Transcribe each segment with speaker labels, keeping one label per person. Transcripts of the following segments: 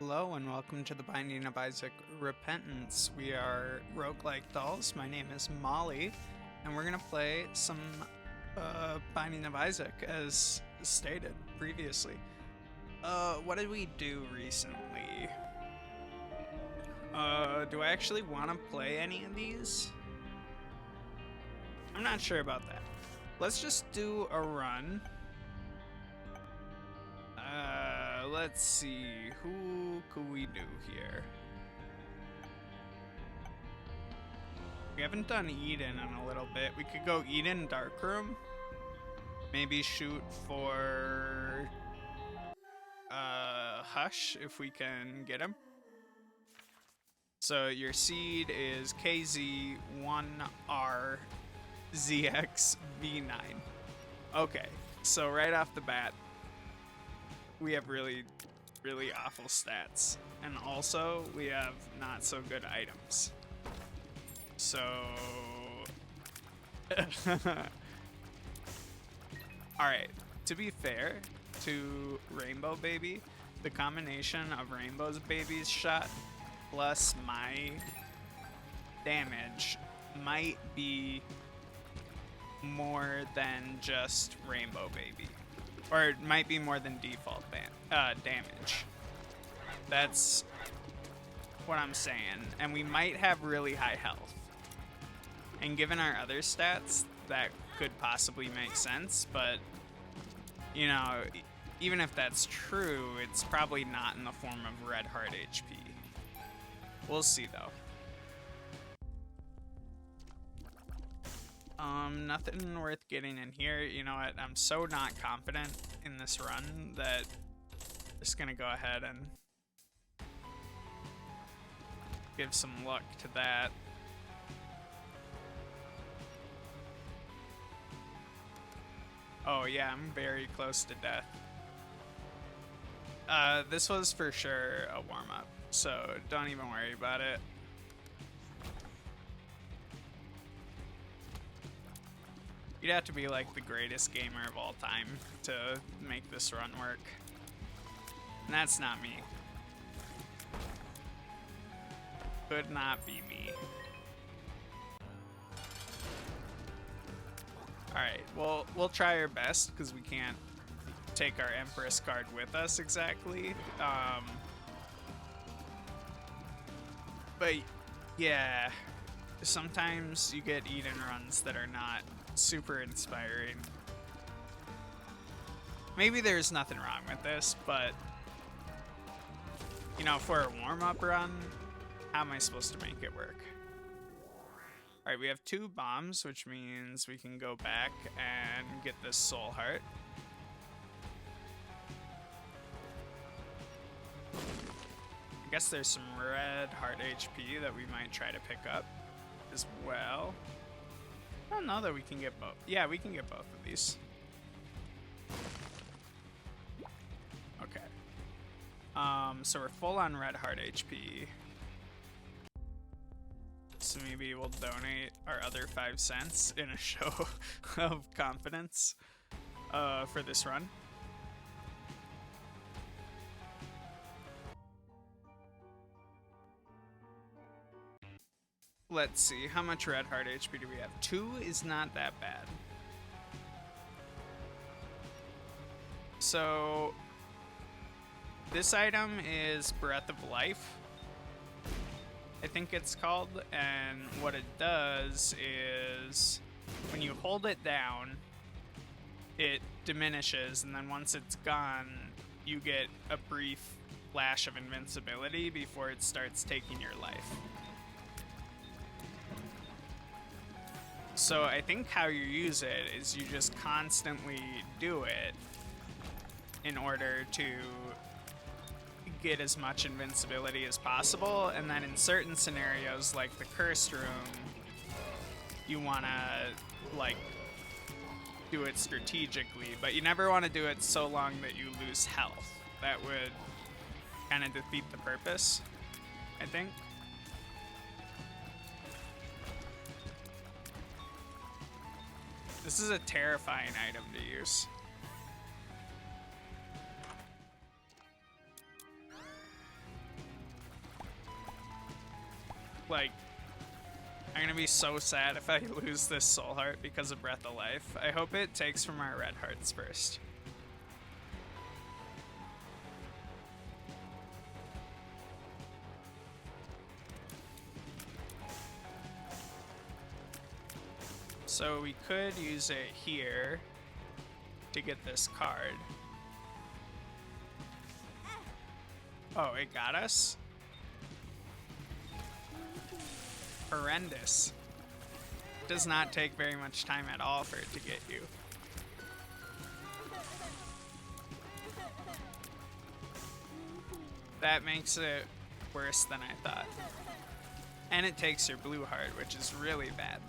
Speaker 1: Hello and welcome to the Binding of Isaac Repentance. We are roguelike dolls. My name is Molly, and we're going to play some Binding of Isaac as stated previously. What did we do recently? Do I actually want to play any of these? I'm not sure about that. Let's just do a run. Let's see, who could we do here? We haven't done Eden in a little bit. We could go Eden Darkroom. Maybe shoot for Hush if we can get him. So your seed is KZ1RZXV9. Okay, so right off the bat, we have really awful stats. And also, we have not so good items. So... Alright, to be fair to Rainbow Baby, the combination of Rainbow's Baby's shot plus my damage might be more than just Rainbow Baby. Or it might be more than default damage. That's what I'm saying. And we might have really high health. And given our other stats, that could possibly make sense. But, you know, even if that's true, it's probably not in the form of red heart HP. We'll see, though. Nothing worth getting in here. You know what? I'm so not confident in this run that I'm just gonna go ahead and give some luck to that. Oh yeah, I'm very close to death. This was for sure a warm-up, so don't even worry about it. You'd have to be like the greatest gamer of all time to make this run work. And that's not me. Could not be me. Alright, well, we'll try our best because we can't take our Empress card with us exactly. But yeah, sometimes you get Eden runs that are not super inspiring. Maybe there's nothing wrong with this, but you know, for a warm-up run, how am I supposed to make it work? Alright, we have 2 bombs, which means we can go back and get this soul heart. I guess there's some red heart HP that we might try to pick up as well. I don't know that we can get both. Yeah, we can get both of these. Okay. So we're full on red heart HP. So maybe we'll donate our other 5 cents in a show of confidence for this run. Let's see, how much red heart HP do we have? 2 is not that bad. So, this item is Breath of Life, I think it's called, and what it does is, when you hold it down, it diminishes, and then once it's gone, you get a brief flash of invincibility before it starts taking your life. So I think how you use it is you just constantly do it in order to get as much invincibility as possible, and then in certain scenarios like the cursed room, you want to like do it strategically, but you never want to do it so long that you lose health. That would kind of defeat the purpose, I think. This is a terrifying item to use. Like, I'm gonna be so sad if I lose this soul heart because of Breath of Life. I hope it takes from our red hearts first. So we could use it here to get this card. Oh, it got us? Horrendous. Does not take very much time at all for it to get you. That makes it worse than I thought. And it takes your blue heart, which is really bad.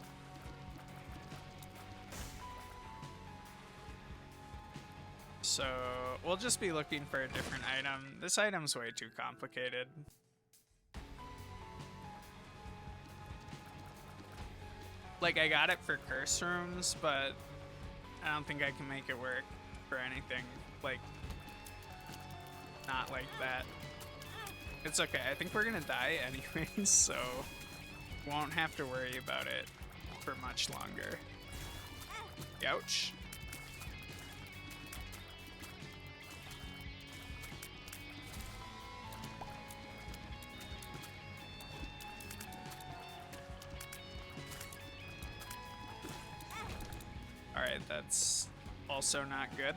Speaker 1: So we'll just be looking for a different item. This item's way too complicated. Like, I got it for curse rooms, but I don't think I can make it work for anything, like, not like that. It's okay, I think we're gonna die anyways, so won't have to worry about it for much longer. Ouch. Alright, that's also not good.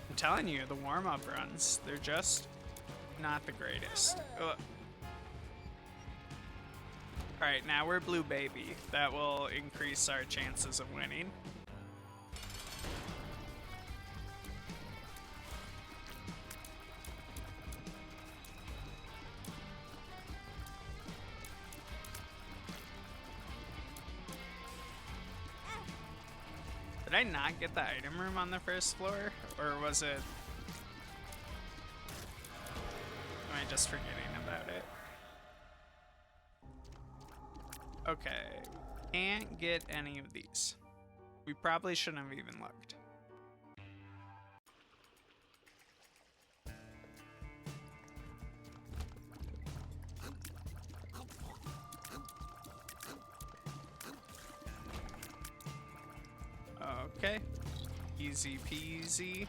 Speaker 1: I'm telling you, the warm-up runs, they're just not the greatest. Alright, now we're blue baby. That will increase our chances of winning. Did I not get the item room on the first floor? Or was it... Am I just forgetting about it? Okay. Can't get any of these. We probably shouldn't have even looked. Okay, easy peasy.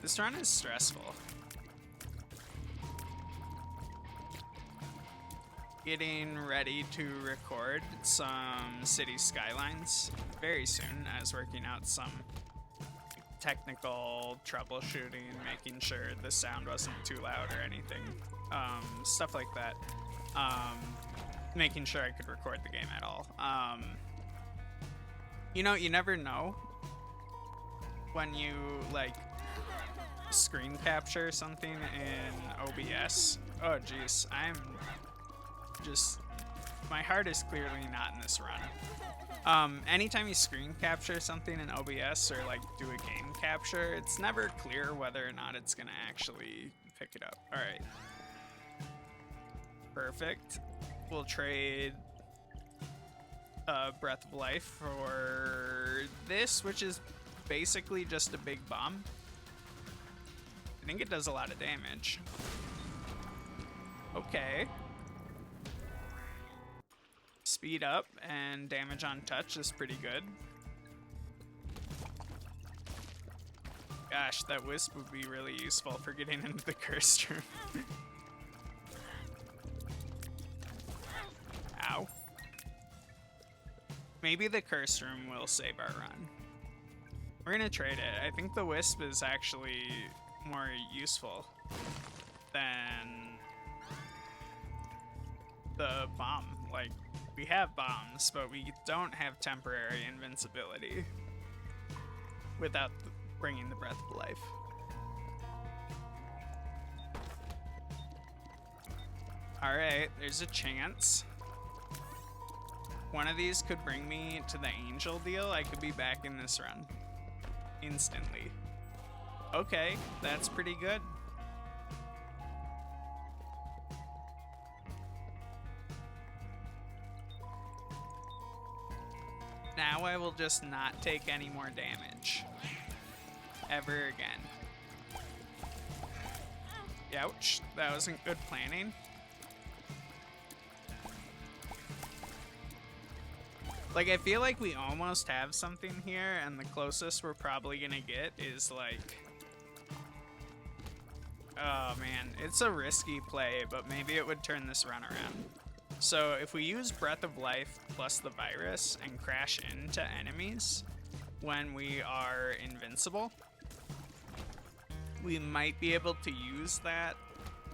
Speaker 1: This run is stressful. Getting ready to record some City Skylines very soon. I was working out some technical troubleshooting, making sure the sound wasn't too loud or anything. Stuff like that. Making sure I could record the game at all. You know, you never know when you, like, screen capture something in OBS. Oh, jeez. I'm just... My heart is clearly not in this run. Anytime you screen capture something in OBS or, like, do a game capture, it's never clear whether or not it's gonna actually pick it up. Alright. Perfect. We'll trade Breath of Life for this, which is basically just a big bomb. I think it does a lot of damage. Okay. Speed up and damage on touch is pretty good. Gosh, that wisp would be really useful for getting into the cursed room. Ow. Maybe the curse room will save our run. We're gonna trade it. I think the wisp is actually more useful than the bomb. Like, we have bombs, but we don't have temporary invincibility without bringing the Breath of Life. Alright, there's a chance. One of these could bring me to the angel deal. I could be back in this run instantly. Okay, that's pretty good. Now I will just not take any more damage ever again. Ouch, that wasn't good planning. Like, I feel like we almost have something here, and the closest we're probably gonna get is like... Oh man, it's a risky play, but maybe it would turn this run around. So if we use Breath of Life plus the virus and crash into enemies when we are invincible, we might be able to use that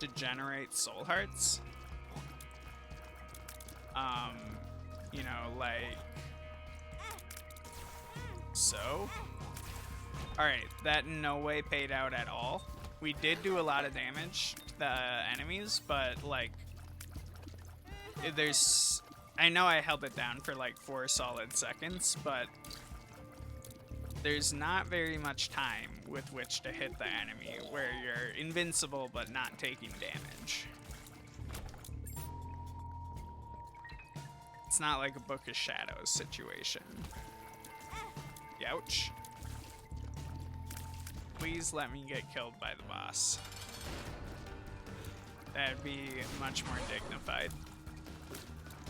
Speaker 1: to generate soul hearts. You know, like so. Alright, that in no way paid out at all. We did do a lot of damage to the enemies, but like, there's... I know I held it down for like 4 solid seconds, but there's not very much time with which to hit the enemy where you're invincible but not taking damage. It's not like a Book of Shadows situation. Ouch. Please let me get killed by the boss. That'd be much more dignified.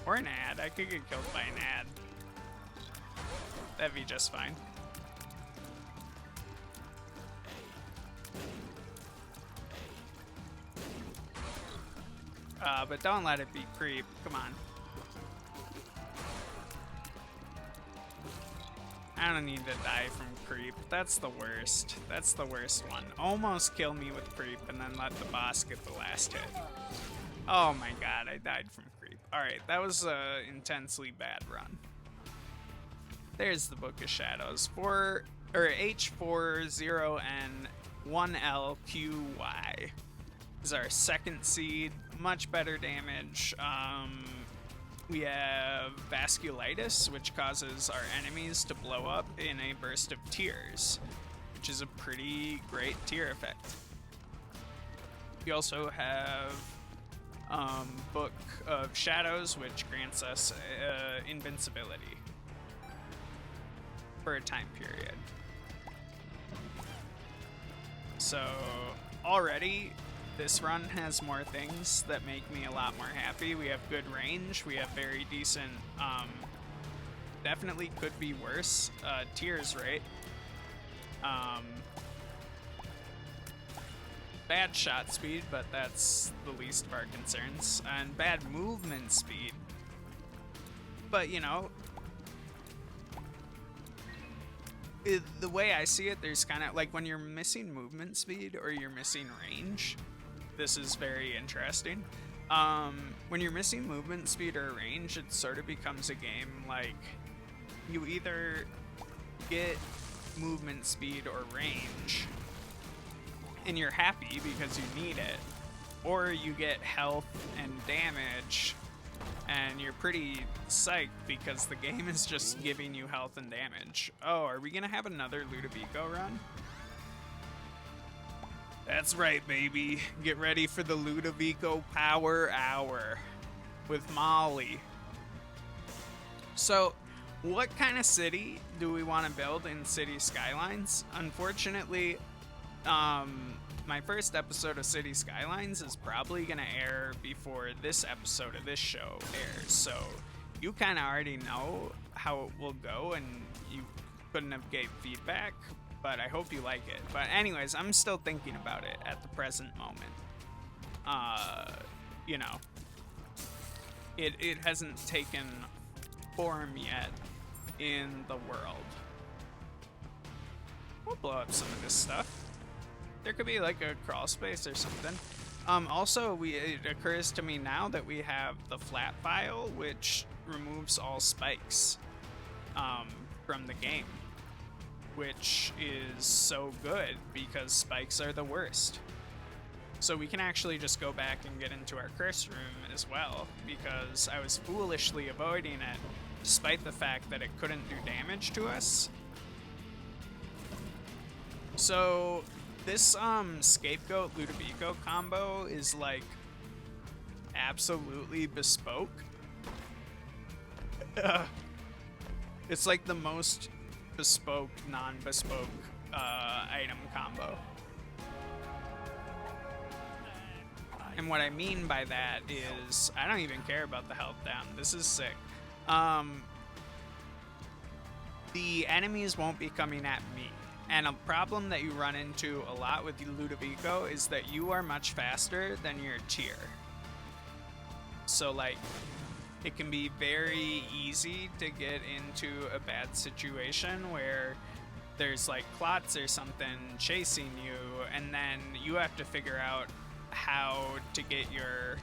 Speaker 1: Or an ad. I could get killed by an ad. That'd be just fine. But don't let it be creep. Come on. I don't need to die from creep. That's the worst. That's the worst one. Almost kill me with creep and then let the boss get the last hit. Oh my god, I died from creep. Alright, that was an intensely bad run. There's the Book of Shadows. H40N1LQY is our second seed. Much better damage. We have Vasculitis, which causes our enemies to blow up in a burst of tears, which is a pretty great tear effect. We also have Book of Shadows, which grants us invincibility for a time period. So already this run has more things that make me a lot more happy. We have good range, we have very decent, definitely could be worse, tears rate. Bad shot speed, but that's the least of our concerns. And bad movement speed. But, you know, the way I see it, there's kind of, like, when you're missing movement speed or you're missing range, this is very interesting. When you're missing movement speed or range, it sort of becomes a game like you either get movement speed or range and you're happy because you need it, or you get health and damage and you're pretty psyched because the game is just giving you health and damage. Oh, are we gonna have another Ludovico run? That's right, baby. Get ready for the Ludovico Power Hour with Molly. So, what kind of city do we want to build in City Skylines? Unfortunately, my first episode of City Skylines is probably going to air before this episode of this show airs. So, you kind of already know how it will go, and you couldn't have gave feedback. But I hope you like it. But anyways, I'm still thinking about it at the present moment. You know, it hasn't taken form yet in the world. We'll blow up some of this stuff. There could be like a crawl space or something. Also, it occurs to me now that we have the flat file, which removes all spikes from the game, which is so good because spikes are the worst. So we can actually just go back and get into our curse room as well, because I was foolishly avoiding it despite the fact that it couldn't do damage to us. So this Scapegoat Ludovico combo is like absolutely bespoke. It's like the most bespoke, non-bespoke item combo. And what I mean by that is I don't even care about the health down. This is sick. The enemies won't be coming at me. And a problem that you run into a lot with Ludovico is that you are much faster than your tier. So like, it can be very easy to get into a bad situation where there's like clots or something chasing you, and then you have to figure out how to get your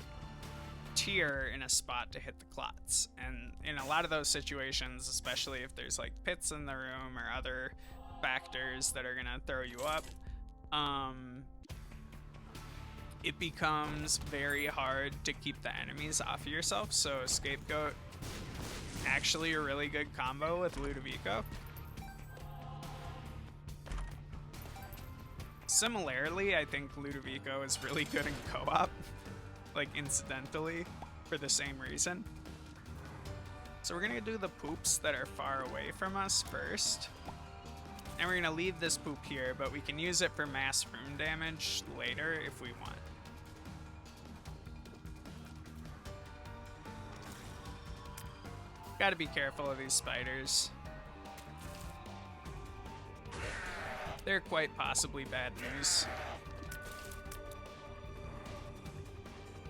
Speaker 1: tier in a spot to hit the clots. And in a lot of those situations, especially if there's like pits in the room or other factors that are gonna throw you up, it becomes very hard to keep the enemies off of yourself. So Scapegoat, actually a really good combo with Ludovico. Similarly, I think Ludovico is really good in co-op, like incidentally, for the same reason. So we're gonna do the poops that are far away from us first. And we're gonna leave this poop here, but we can use it for mass room damage later if we want. Gotta be careful of these spiders. They're quite possibly bad news.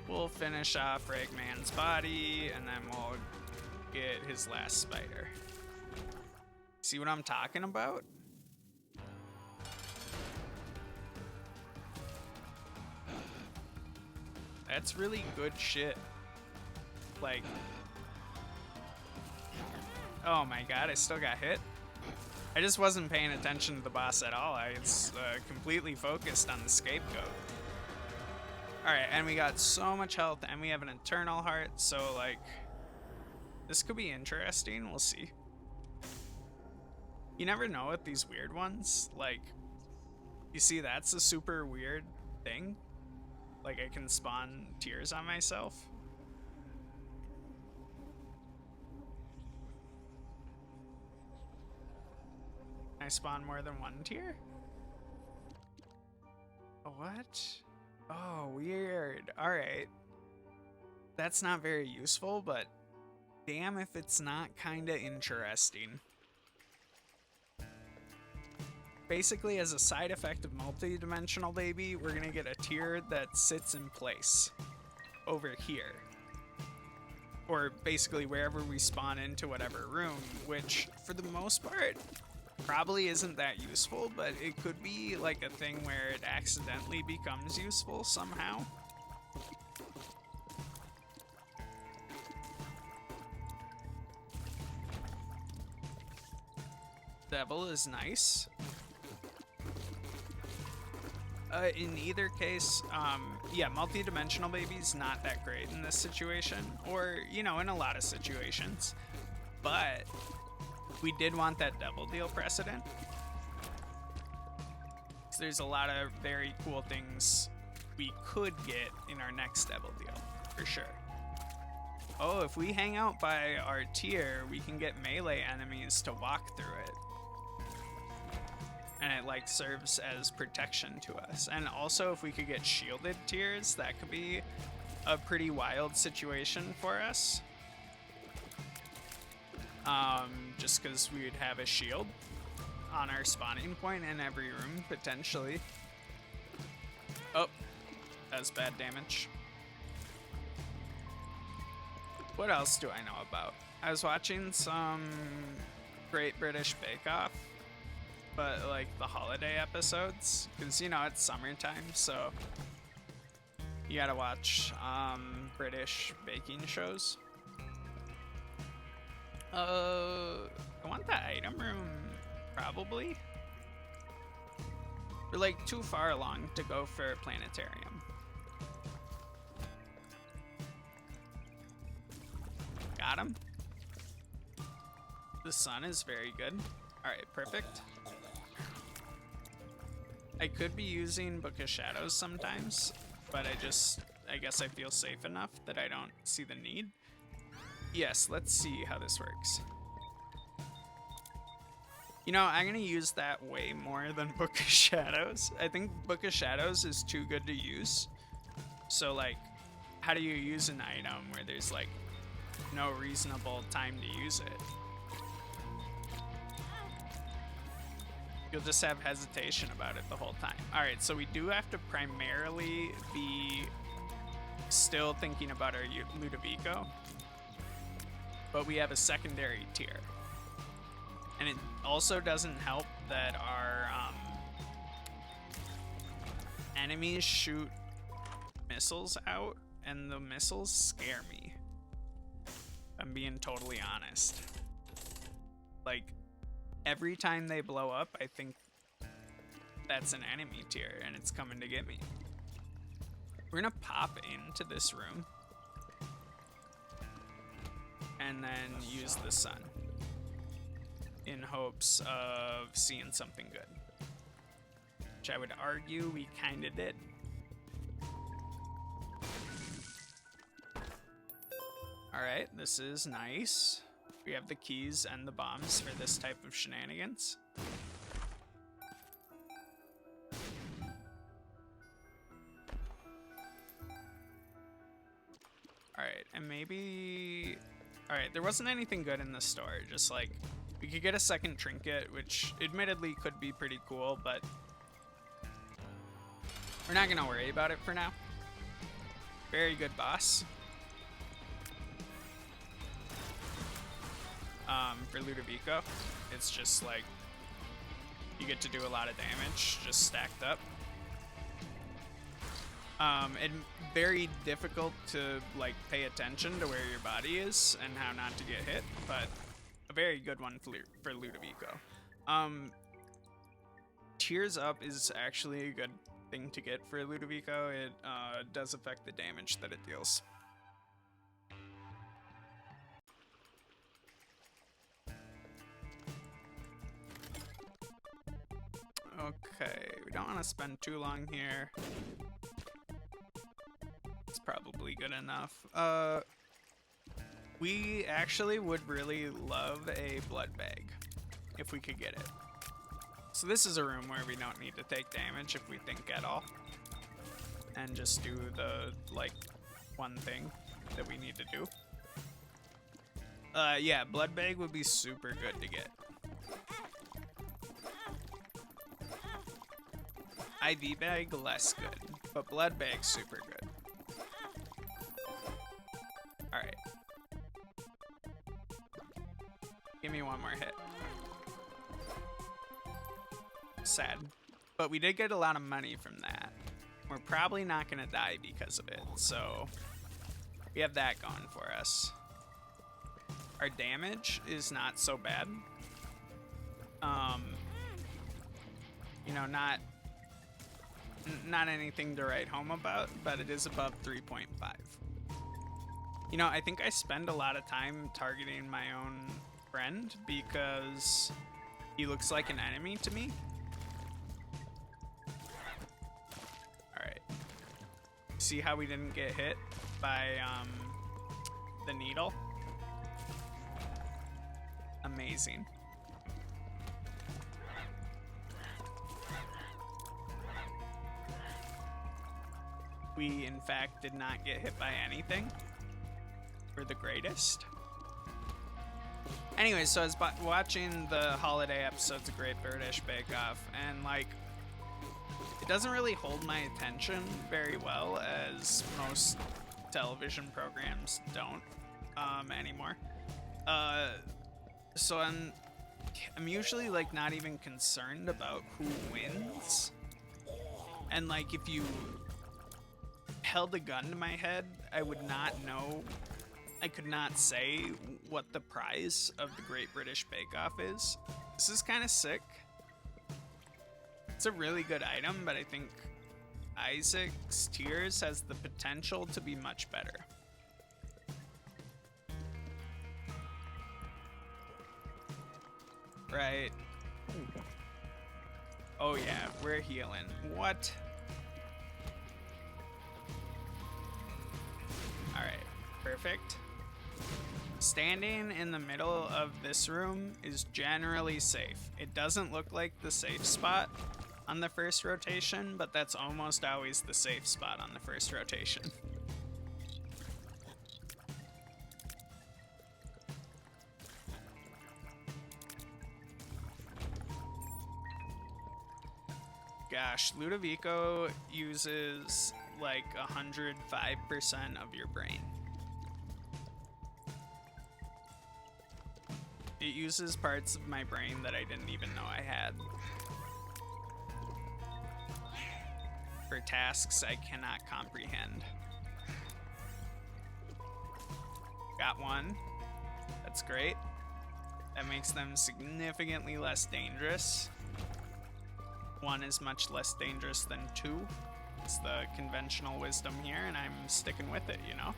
Speaker 1: We'll finish off Ragman's body, and then we'll get his last spider. See what I'm talking about? That's really good shit. Like, oh my god, I still got hit. I just wasn't paying attention to the boss at all. I was completely focused on the Scapegoat. Alright, and we got so much health, and we have an Eternal Heart, so like, this could be interesting. We'll see. You never know with these weird ones. Like, you see, that's a super weird thing. Like, I can spawn tears on myself. I spawn more than one tier? What? Oh, weird. Alright. That's not very useful, but damn if it's not kinda interesting. Basically, as a side effect of multi-dimensional baby, we're gonna get a tier that sits in place over here. Or basically wherever we spawn into whatever room, which for the most part probably isn't that useful, but it could be like a thing where it accidentally becomes useful somehow. Devil is nice. In either case, yeah, multi-dimensional baby's not that great in this situation, or, you know, in a lot of situations, but we did want that Devil Deal precedent. So there's a lot of very cool things we could get in our next Devil Deal, for sure. Oh, if we hang out by our tier, we can get melee enemies to walk through it. And it like serves as protection to us. And also if we could get shielded tiers, that could be a pretty wild situation for us. Just because we would have a shield on our spawning point in every room, potentially. Oh, that's bad damage. What else do I know about? I was watching some Great British Bake Off, but like the holiday episodes, because you know it's summertime, so you gotta watch British baking shows. I want the item room, probably. We're like too far along to go for a planetarium. Got him. The sun is very good. Alright, perfect. I could be using Book of Shadows sometimes, but I guess I feel safe enough that I don't see the need. Yes, let's see how this works. You know, I'm gonna use that way more than Book of Shadows. I think Book of Shadows is too good to use. So like, how do you use an item where there's like no reasonable time to use it? You'll just have hesitation about it the whole time. All right, so we do have to primarily be still thinking about our Ludovico, but we have a secondary tier. And it also doesn't help that our enemies shoot missiles out, and the missiles scare me. I'm being totally honest. Like, every time they blow up, I think that's an enemy tier and it's coming to get me. We're gonna pop into this room and then use the sun in hopes of seeing something good, which I would argue we kinda did. Alright, this is nice. We have the keys and the bombs for this type of shenanigans. Alright, and maybe... Alright, there wasn't anything good in the store, just like... We could get a second trinket, which admittedly could be pretty cool, but... We're not gonna worry about it for now. Very good boss. For Ludovico, it's just like you get to do a lot of damage just stacked up. And very difficult to like pay attention to where your body is and how not to get hit, but a very good one for Ludovico. Tears up is actually a good thing to get for Ludovico. It does affect the damage that it deals. Okay, we don't want to spend too long here. It's probably good enough. We actually would really love a blood bag if we could get it. So this is a room where we don't need to take damage if we think at all. And just do the, like, one thing that we need to do. Yeah, blood bag would be super good to get. IV bag, less good, but blood bag, super good. Alright. Give me one more hit. Sad. But we did get a lot of money from that. We're probably not gonna die because of it, so we have that going for us. Our damage is not so bad. You know, not anything to write home about, but it is above 3.5. You know, I think I spend a lot of time targeting my own friend because he looks like an enemy to me. Alright. See how we didn't get hit by the needle? Amazing. We, in fact, did not get hit by anything. We're the greatest. Anyway, so I was watching the holiday episodes of Great British Bake Off, and, like, it doesn't really hold my attention very well, as most television programs don't anymore. So I'm usually, like, not even concerned about who wins. And, like, if you held a gun to my head, I would not know. I could not say what the prize of the Great British Bake Off is. This is kind of sick. It's a really good item, but I think Isaac's Tears has the potential to be much better. Right. Oh yeah, we're healing. What? Alright, perfect. Standing in the middle of this room is generally safe. It doesn't look like the safe spot, on the first rotation, but that's almost always the safe spot on the first rotation. Gosh, Ludovico uses like 105% of your brain. It uses parts of my brain that I didn't even know I had. For tasks I cannot comprehend. Got one. That's great. That makes them significantly less dangerous. One is much less dangerous than two. It's the conventional wisdom here, and I'm sticking with it, you know?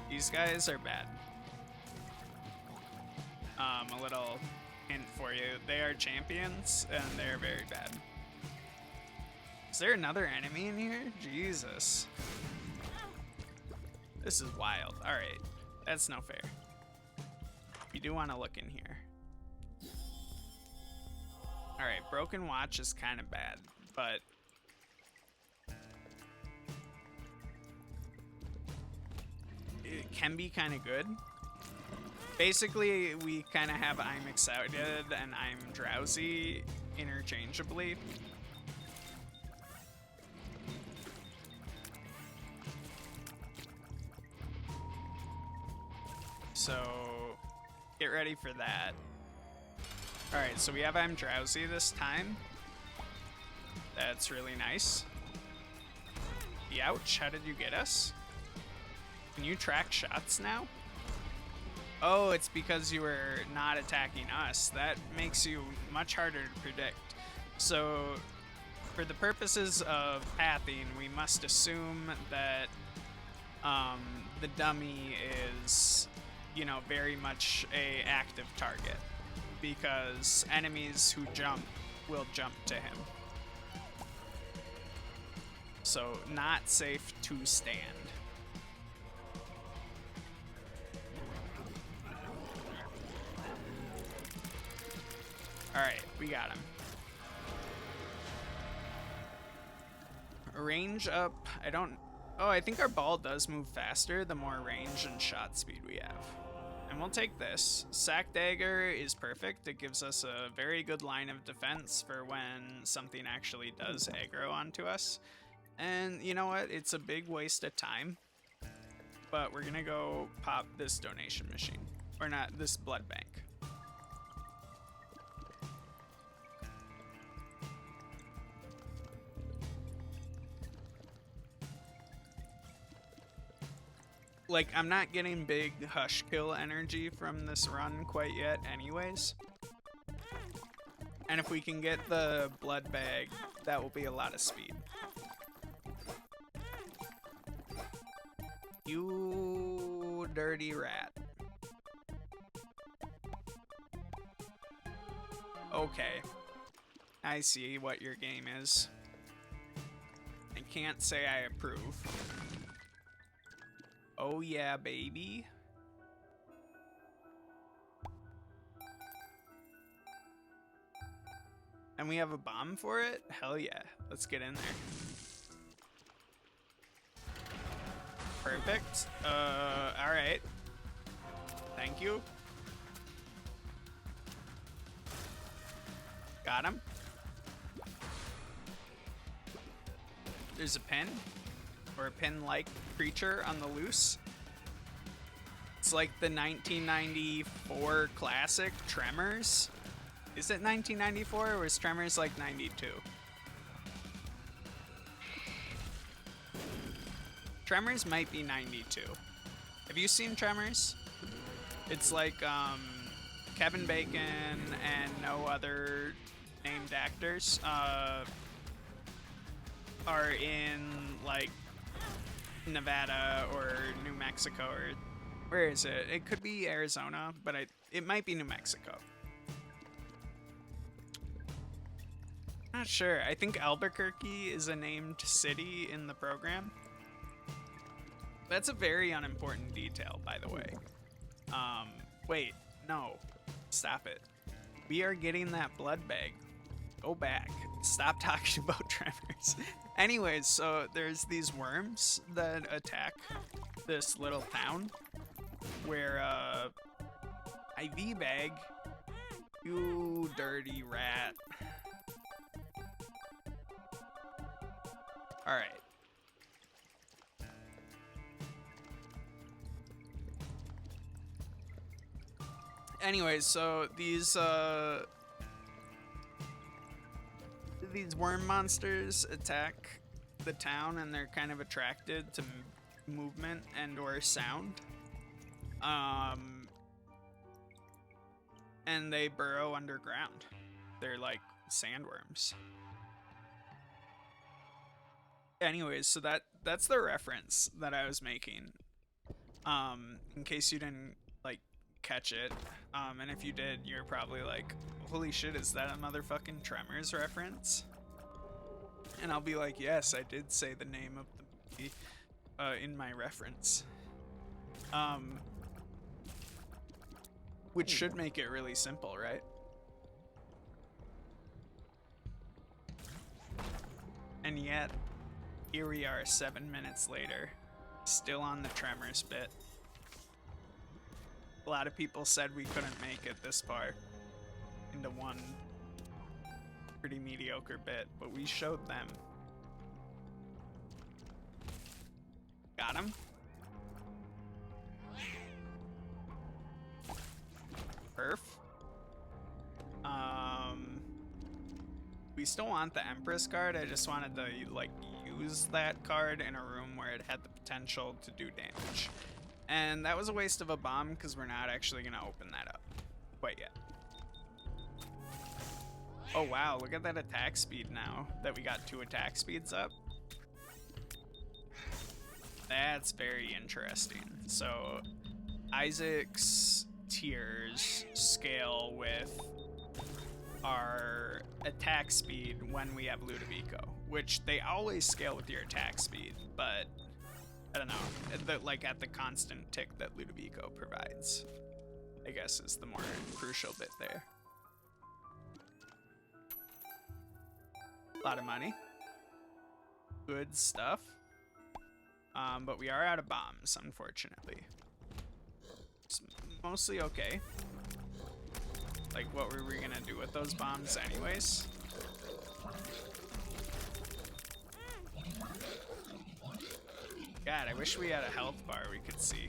Speaker 1: These guys are bad. A little hint for you. They are champions, and they're very bad. Is there another enemy in here? Jesus. This is wild. Alright. That's no fair. You do want to look in here. Alright, Broken Watch is kind of bad, but it can be kind of good. Basically, we kind of have I'm excited and I'm drowsy interchangeably. So, get ready for that. Alright, so we have I'm drowsy this time. That's really nice. Ouch, how did you get us? Can you track shots now? Oh, it's because you were not attacking us. That makes you much harder to predict. So, for the purposes of pathing, we must assume that the dummy is, you know, very much a active target, because enemies who jump will jump to him. So, not safe to stand. Alright, we got him. Range up, I think our ball does move faster the more range and shot speed we have. And we'll take this. Sack Dagger is perfect. It gives us a very good line of defense for when something actually does aggro onto us. And you know what? It's a big waste of time. But we're gonna go pop this donation machine. Or not, this blood bank. Like, I'm not getting big hush kill energy from this run quite yet anyways. And if we can get the blood bag, that will be a lot of speed. You dirty rat. Okay. I see what your game is. I can't say I approve. Oh yeah, baby. And we have a bomb for it? Hell yeah. Let's get in there. Perfect. Alright. Thank you. Got him. There's a pin. Or a pin-like creature on the loose. It's like the 1994 classic Tremors. Is it 1994 or was Tremors like 92? Tremors might be 92. Have you seen Tremors? It's like Kevin Bacon and no other named actors are in like Nevada or New Mexico, or where is it? It could be Arizona, but it might be New Mexico. Not sure. I think Albuquerque is a named city in the program. That's a very unimportant detail, by the way. Wait, no. Stop it. We are getting that blood bag. Go back. Stop talking about tremors. Anyways, so there's these worms that attack this little town where IV bag, you dirty rat. All right. Anyways, so these worm monsters attack the town, and they're kind of attracted to movement and or sound. And they burrow underground. They're like sandworms. Anyways, so that's the reference that I was making. In case you didn't like catch it. And if you did, you're probably like, holy shit, is that a motherfucking Tremors reference? And I'll be like, yes, I did say the name of the movie in my reference. Which should make it really simple, right? And yet, here we are 7 minutes later, still on the Tremors bit. A lot of people said we couldn't make it this far into one pretty mediocre bit, but we showed them. Got him. Perf. We still want the Empress card. I just wanted to like use that card in a room where it had the potential to do damage. And that was a waste of a bomb because we're not actually gonna open that up quite yet. Oh wow, look at that attack speed now that we got 2 attack speeds up. That's very interesting. So Isaac's tiers scale with our attack speed when we have Ludovico, which they always scale with your attack speed, but I don't know, like at the constant tick that Ludovico provides, I guess is the more crucial bit there. A lot of money. Good stuff. But we are out of bombs, unfortunately. It's mostly okay. Like, what were we gonna do with those bombs anyways? God, I wish we had a health bar we could see.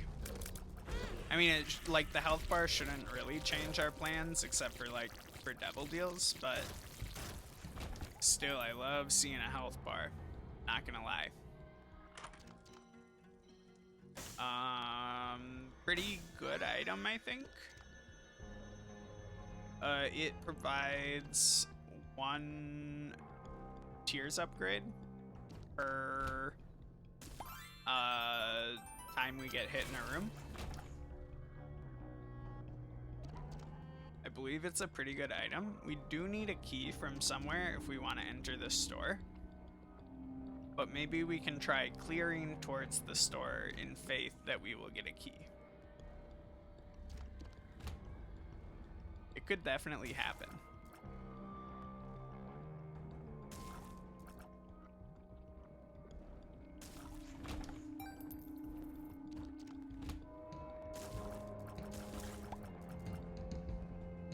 Speaker 1: I mean, like, the health bar shouldn't really change our plans, except for, like, for devil deals, but still, I love seeing a health bar. Not gonna lie. Pretty good item, I think. It provides 1 tiers upgrade per time we get hit in a room. I believe it's a pretty good item. We do need a key from somewhere if we want to enter the store. But maybe we can try clearing towards the store in faith that we will get a key. It could definitely happen.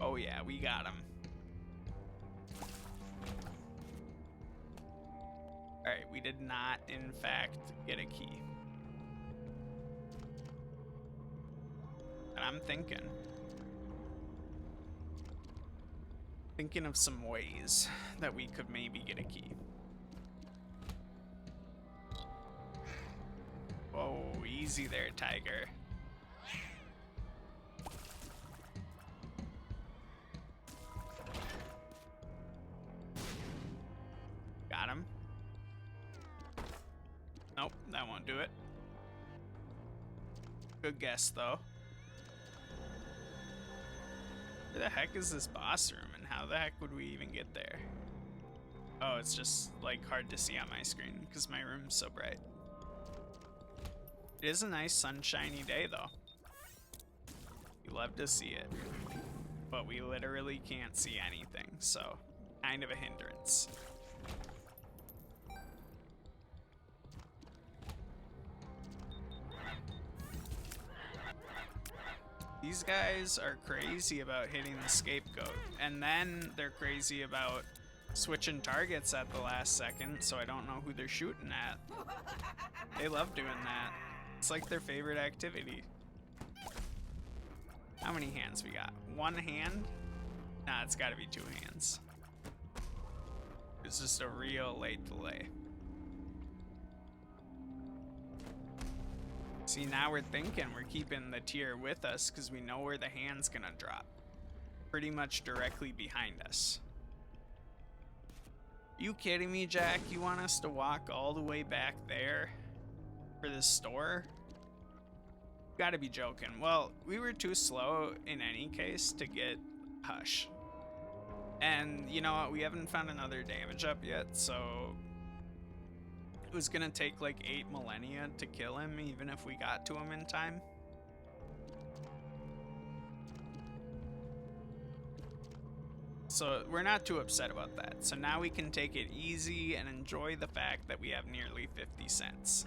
Speaker 1: Oh yeah, we got him. Alright, we did not, in fact, get a key. And I'm thinking of some ways that we could maybe get a key. Whoa, easy there, Tiger. Got him. Nope, that won't do it. Good guess, though. Where the heck is this boss room, and how the heck would we even get there? Oh, it's just, like, hard to see on my screen, because my room's so bright. It is a nice sunshiny day, though. You love to see it. but we literally can't see anything, so kind of a hindrance. These guys are crazy about hitting the scapegoat, and then they're crazy about switching targets at the last second, so I don't know who they're shooting at. They love doing that. It's like their favorite activity. How many hands we got? One hand? Nah, it's gotta be 2 hands. It's just a real late delay. See, now we're thinking we're keeping the tier with us because we know where the hand's gonna drop. Pretty much directly behind us. You kidding me, Jack? You want us to walk all the way back there for this store? Gotta be joking. Well, we were too slow in any case to get Hush. And you know what? We haven't found another damage up yet, so it was gonna take like 8 millennia to kill him, even if we got to him in time. So we're not too upset about that. So now we can take it easy and enjoy the fact that we have nearly 50 cents.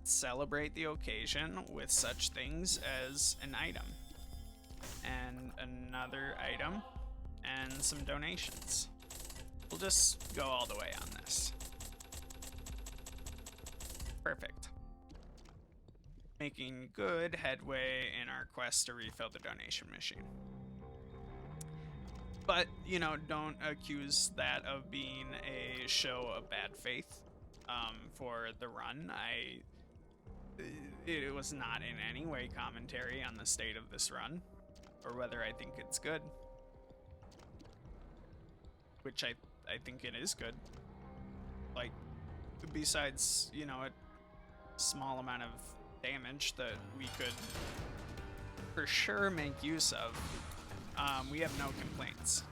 Speaker 1: Celebrate the occasion with such things as an item and another item and some donations. We'll just go all the way on this. Perfect. Making good headway in our quest to refill the donation machine. But, you know, don't accuse that of being a show of bad faith for the run. It was not in any way commentary on the state of this run, or whether I think it's good. Which I think it is good. Like, besides, you know, a small amount of damage that we could for sure make use of, we have no complaints.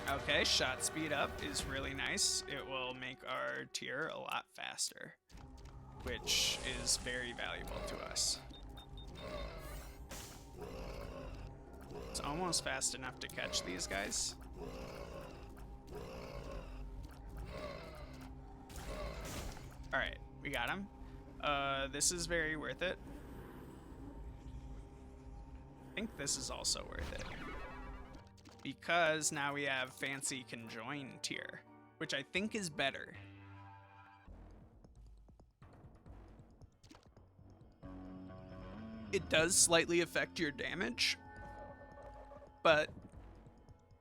Speaker 1: Okay, shot speed up is really nice. It will make our tier a lot faster, which is very valuable to us. It's almost fast enough to catch these guys. Alright, we got him. This is very worth it. I think this is also worth it. Because now we have fancy conjoin tier, which I think is better. It does slightly affect your damage, but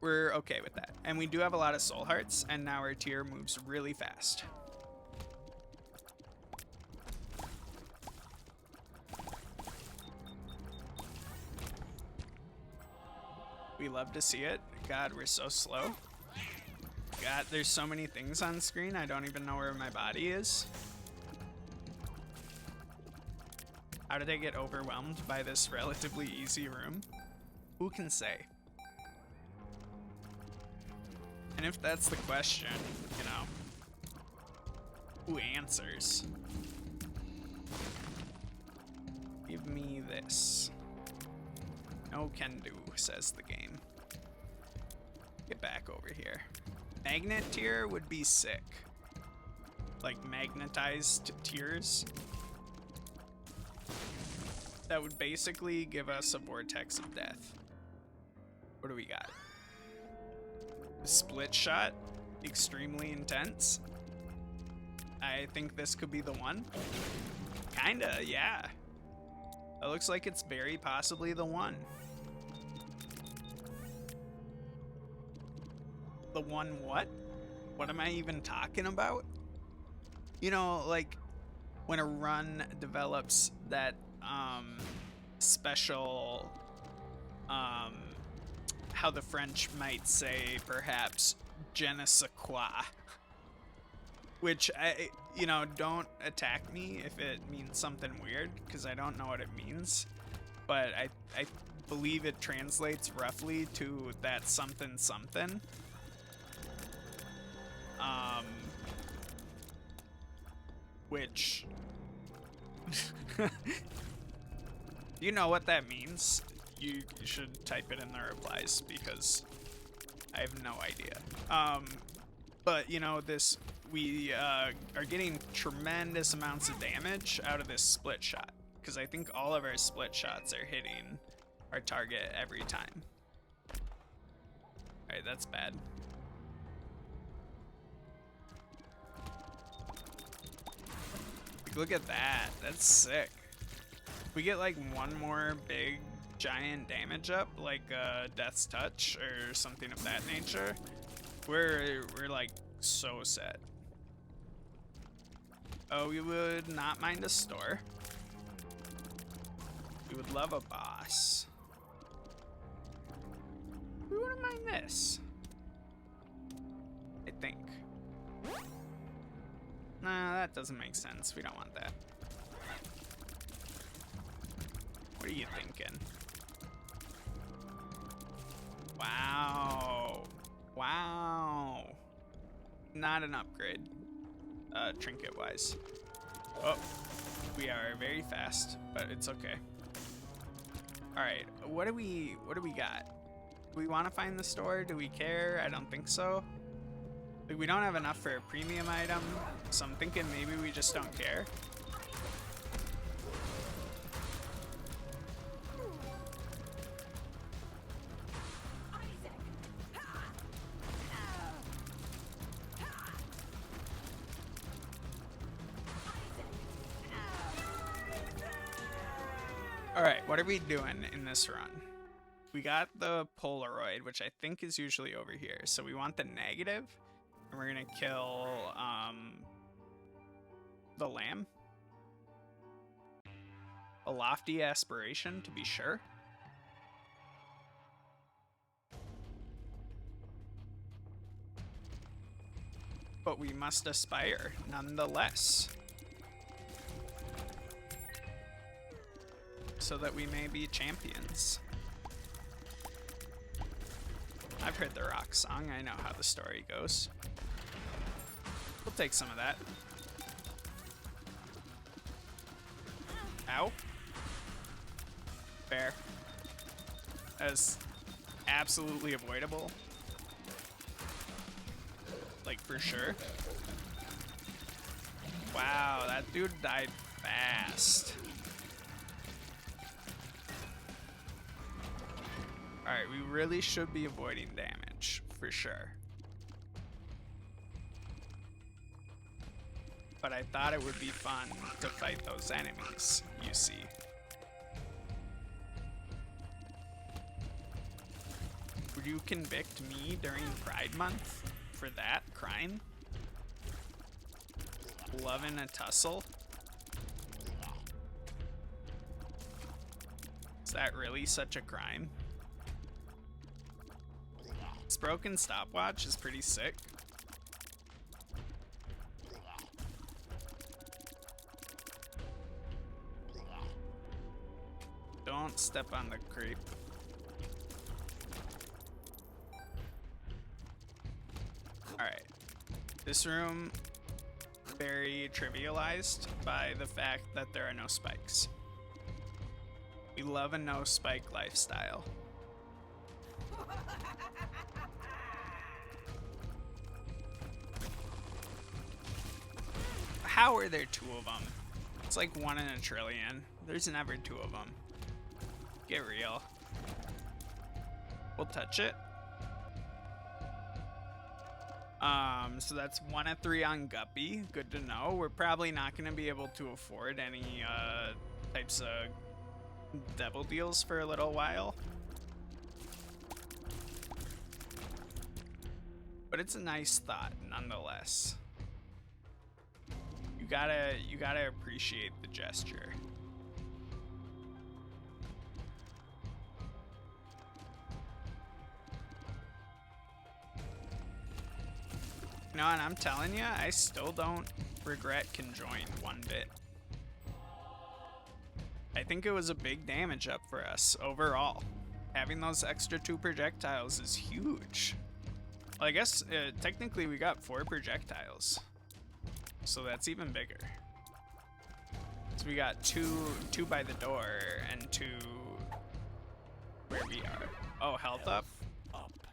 Speaker 1: we're okay with that. And we do have a lot of soul hearts, and now our tier moves really fast. We love to see it. God, we're so slow. God, there's so many things on screen, I don't even know where my body is. How did I get overwhelmed by this relatively easy room? Who can say? And if that's the question, you know, who answers? Give me this. No can do, says the game. Get back over here. Magnet tier would be sick. Like magnetized tiers. That would basically give us a vortex of death. What do we got? Split shot, extremely intense. I think this could be the one. Kinda, yeah. It looks like it's very possibly the one. The one what? What am I even talking about? You know, like when a run develops that special, how the French might say, perhaps, je ne sais quoi. Which, you know, don't attack me if it means something weird, because I don't know what it means. But I believe it translates roughly to that something something. Which you know what that means? You should type it in the replies because I have no idea. But you know, we are getting tremendous amounts of damage out of this split shot because I think all of our split shots are hitting our target every time. Alright, that's bad. Look at that. That's sick. We get like one more big giant damage up, like Death's Touch or something of that nature. We're like so set. Oh, we would not mind a store. We would love a boss. We wouldn't mind this, I think. Nah, that doesn't make sense. We don't want that. What are you thinking? Wow. Wow. Not an upgrade, trinket-wise. Oh, we are very fast, but it's okay. All right, what do we got? Do we want to find the store? Do we care? I don't think so. Like, we don't have enough for a premium item, so I'm thinking maybe we just don't care. Alright, what are we doing in this run? We got the Polaroid, which I think is usually over here. So we want the negative, and we're gonna kill the lamb. A lofty aspiration, to be sure. But we must aspire, nonetheless. So that we may be champions. I've heard the rock song, I know how the story goes. We'll take some of that. Ow. Fair. That is absolutely avoidable. Like, for sure. Wow, that dude died fast. Alright, we really should be avoiding damage, for sure. But I thought it would be fun to fight those enemies, you see. Would you convict me during Pride Month for that crime? Loving a tussle? Is that really such a crime? This broken stopwatch is pretty sick. Don't step on the creep. Alright. This room, very trivialized by the fact that there are no spikes. We love a no spike lifestyle. How are there two of them? It's like 1 in a trillion. There's never 2 of them. Get real. We'll touch it. So that's 1 of 3 on Guppy. Good to know. We're probably not going to be able to afford any types of devil deals for a little while. But it's a nice thought, nonetheless. You gotta appreciate the gesture. You know, and I'm telling you, I still don't regret conjoined one bit. I think it was a big damage up for us overall. Having those extra 2 projectiles is huge. Well, I guess technically we got 4 projectiles, so that's even bigger. So we got two by the door and 2 where we are. Oh, health up?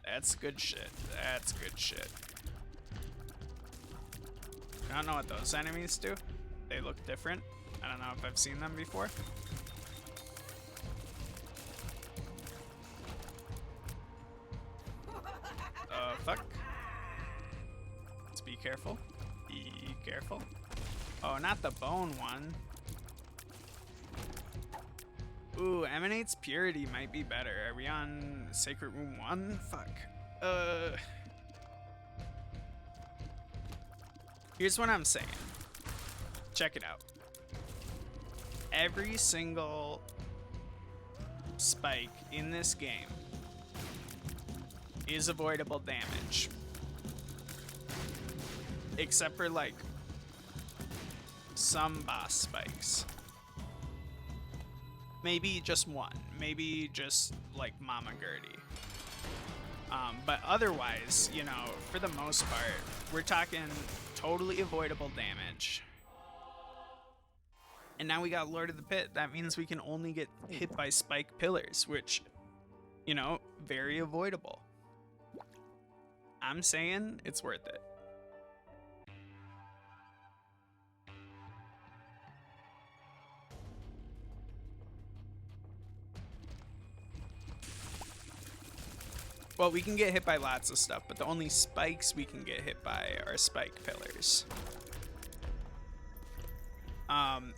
Speaker 1: That's good shit. That's good shit. I don't know what those enemies do. They look different. I don't know if I've seen them before. Fuck. Let's be careful. Be careful. Oh, not the bone one. Ooh, Emanate's Purity might be better. Are we on Sacred Room 1? Fuck. Here's what I'm saying. Check it out. Every single spike in this game is avoidable damage. Except for, like, some boss spikes. Maybe just one. Maybe just, like, Mama Gertie. But otherwise, you know, for the most part, we're talking totally avoidable damage. And now we got Lord of the Pit. That means we can only get hit by spike pillars, which, you know, very avoidable. I'm saying it's worth it. Well, we can get hit by lots of stuff, but the only spikes we can get hit by are spike pillars.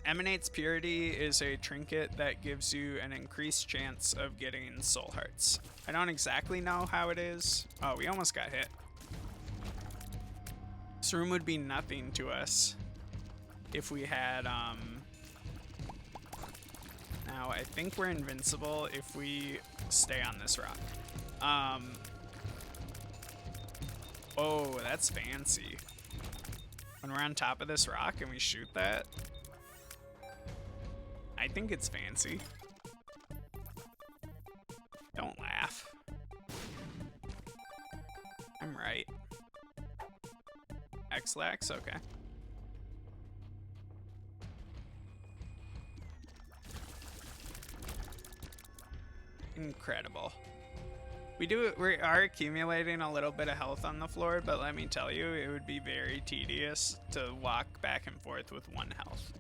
Speaker 1: Emanate's Purity is a trinket that gives you an increased chance of getting soul hearts. I don't exactly know how it is. Oh, we almost got hit. This room would be nothing to us if we had, now I think we're invincible if we stay on this rock. Oh, that's fancy. When we're on top of this rock and we shoot that, I think it's fancy. Don't laugh. I'm right. X-Lax, okay. Incredible. We are accumulating a little bit of health on the floor, but let me tell you, it would be very tedious to walk back and forth with 1 health.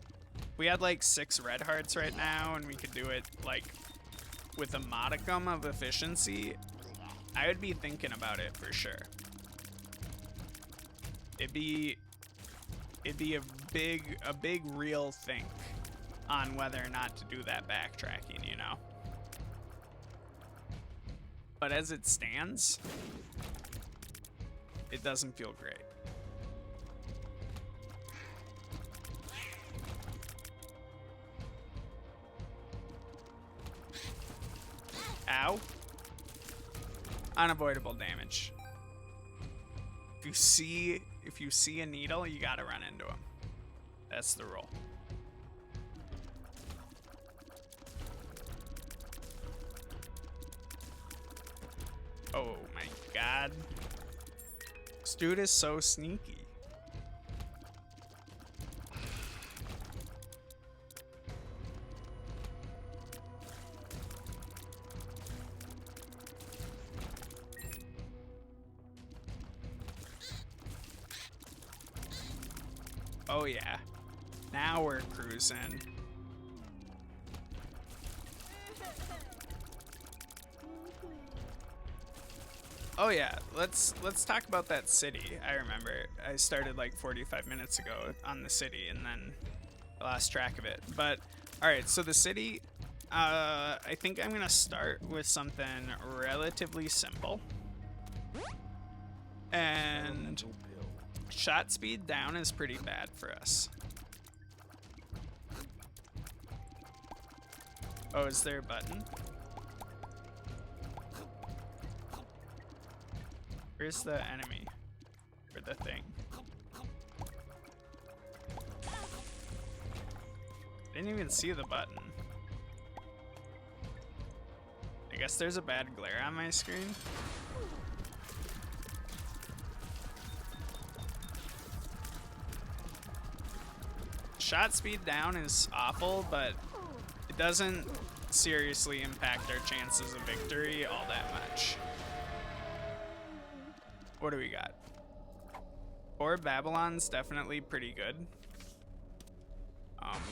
Speaker 1: We had like 6 red hearts right now, and we could do it like with a modicum of efficiency. I would be thinking about it for sure. It'd be a big real think on whether or not to do that backtracking, you know? But as it stands, it doesn't feel great. Ow. Unavoidable damage. If you see a needle, you gotta run into him. That's the rule. Oh my god. This dude is so sneaky. Oh yeah. Now we're cruising. Oh yeah, let's talk about that city. I remember I started like 45 minutes ago on the city and then I lost track of it. But all right, so the city, I think I'm gonna start with something relatively simple. And shot speed down is pretty bad for us. Oh, is there a button? Where's the enemy? Or the thing? Didn't even see the button. I guess there's a bad glare on my screen. shot speed down is awful, but it doesn't seriously impact our chances of victory all that much. What do we got? Or Babylon's definitely pretty good.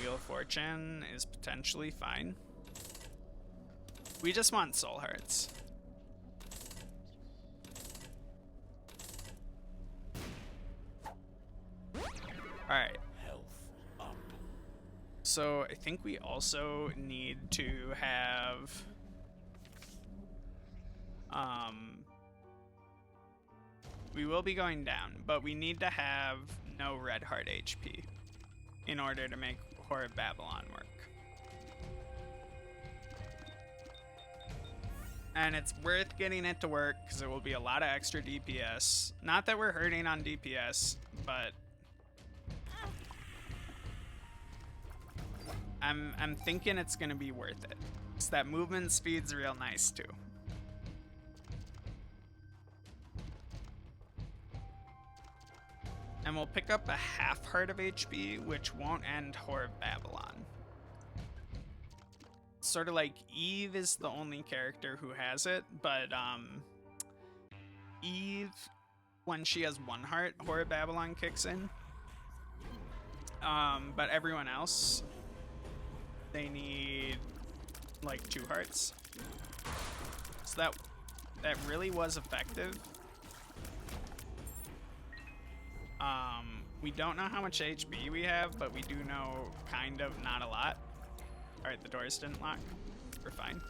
Speaker 1: Wheel of Fortune is potentially fine. We just want soul hearts. Alright. So I think we also need to have we will be going down, but we need to have no red heart HP in order to make Horror Babylon work. And it's worth getting it to work because it will be a lot of extra DPS. Not that we're hurting on DPS, but I'm thinking it's gonna be worth it. So that movement speed's real nice too. And we'll pick up a half heart of HP, which won't end Horror Babylon. Sort of like Eve is the only character who has it, but Eve, when she has one heart, Horror Babylon kicks in. But everyone else, they need like 2 hearts. So that really was effective. We don't know how much HP we have, but we do know kind of not a lot. Alright, the doors didn't lock. We're fine.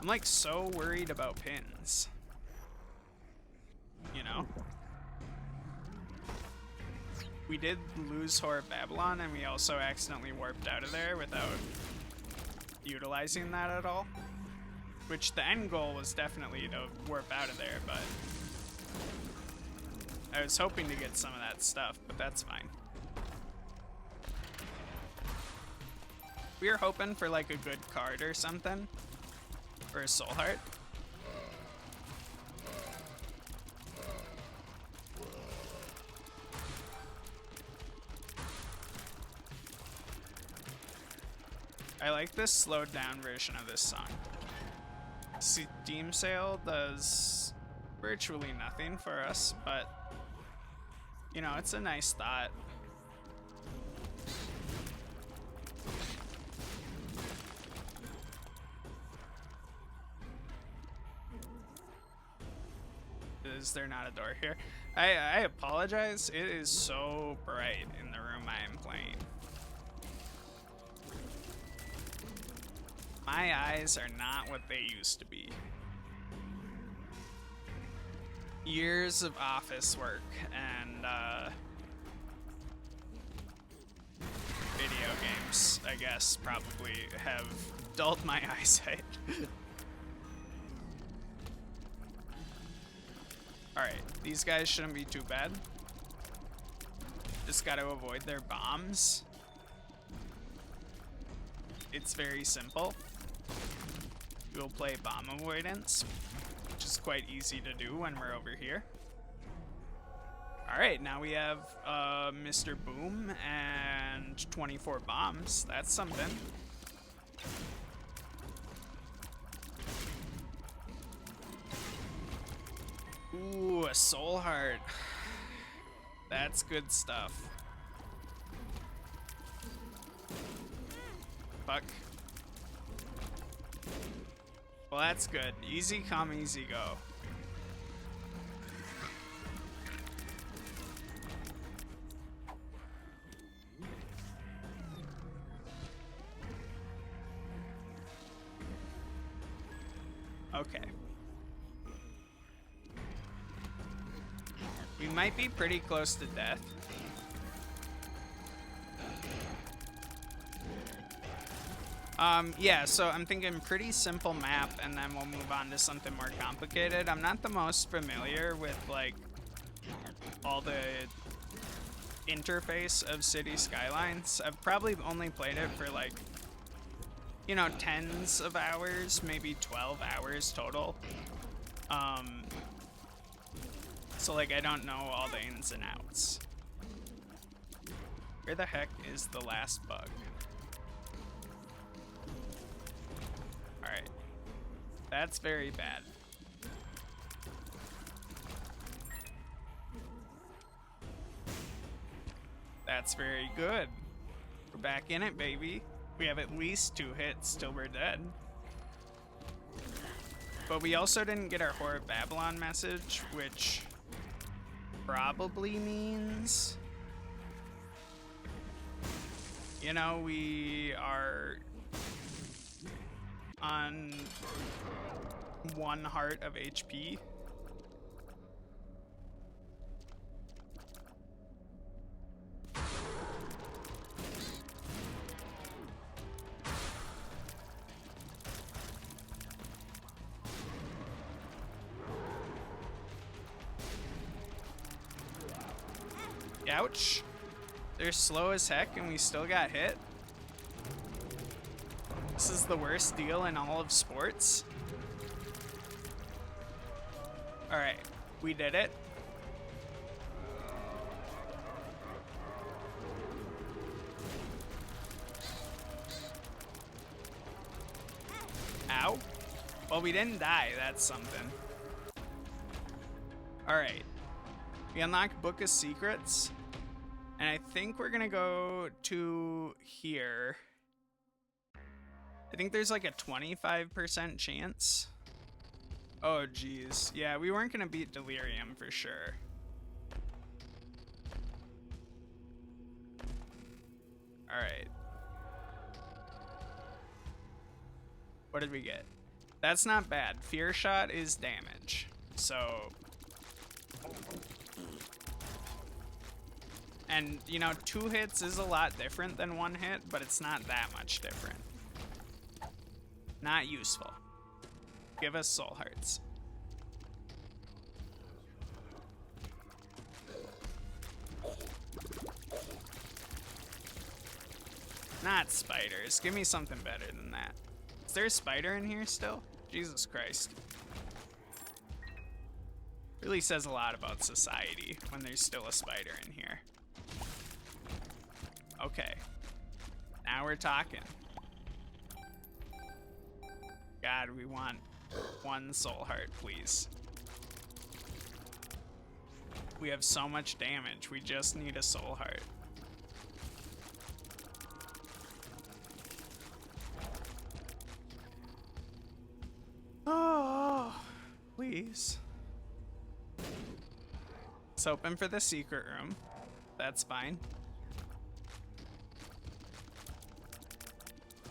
Speaker 1: I'm like so worried about pins. You know? We did lose Horror Babylon, and we also accidentally warped out of there without utilizing that at all. Which the end goal was definitely to warp out of there, but I was hoping to get some of that stuff, but that's fine. We were hoping for like a good card or something, or a soul heart. I like this slowed down version of this song. Steam sale does virtually nothing for us, but you know, it's a nice thought. Is there not a door here? I apologize. It is so bright in the room I am playing. My eyes are not what they used to be. Years of office work and video games, I guess, probably have dulled my eyesight. Alright, these guys shouldn't be too bad. Just gotta avoid their bombs. It's very simple. We'll play bomb avoidance, which is quite easy to do when we're over here. Alright, now we have Mr. Boom and 24 bombs. That's something. Ooh, a soul heart. That's good stuff. Fuck. Well, that's good. Easy come, easy go. Okay. We might be pretty close to death. Yeah, so I'm thinking pretty simple map, and then we'll move on to something more complicated. I'm not the most familiar with, like, all the interface of City Skylines. I've probably only played it for, like, you know, tens of hours, maybe 12 hours total. So, like, I don't know all the ins and outs. Where the heck is the last bug? Alright. That's very bad. That's very good. We're back in it, baby. We have at least 2 hits till we're dead. But we also didn't get our Whore of Babylon message, which probably means, you know, we are on 1 heart of HP. Ouch. They're slow as heck and we still got hit. This is the worst deal in all of sports. Alright, we did it. Ow. Well, we didn't die, that's something. Alright. We unlocked Book of Secrets. And I think we're gonna go to here. I think there's like a 25% chance. Oh, geez. Yeah, we weren't gonna beat Delirium for sure. Alright. What did we get? That's not bad. Fear Shot is damage. So... And, you know, 2 hits is a lot different than 1 hit, but it's not that much different. Not useful. Give us soul hearts. Not spiders. Give me something better than that. Is there a spider in here still? Jesus Christ. Really says a lot about society when there's still a spider in here. Okay. Now we're talking. God, we want 1 soul heart, please. We have so much damage. We just need a soul heart. Oh, please. Let's open for the secret room. That's fine.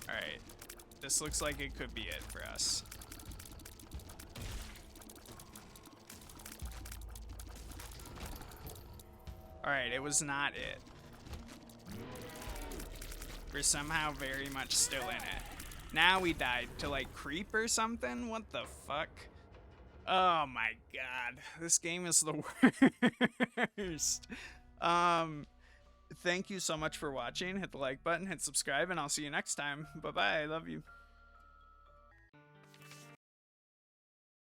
Speaker 1: Alright. This looks like it could be it for us. Alright, it was not it. We're somehow very much still in it. Now we died to like creep or something? What the fuck? Oh my god. This game is the worst. Thank you so much for watching. Hit the like button, hit subscribe, and I'll see you next time. Bye-bye. I love you.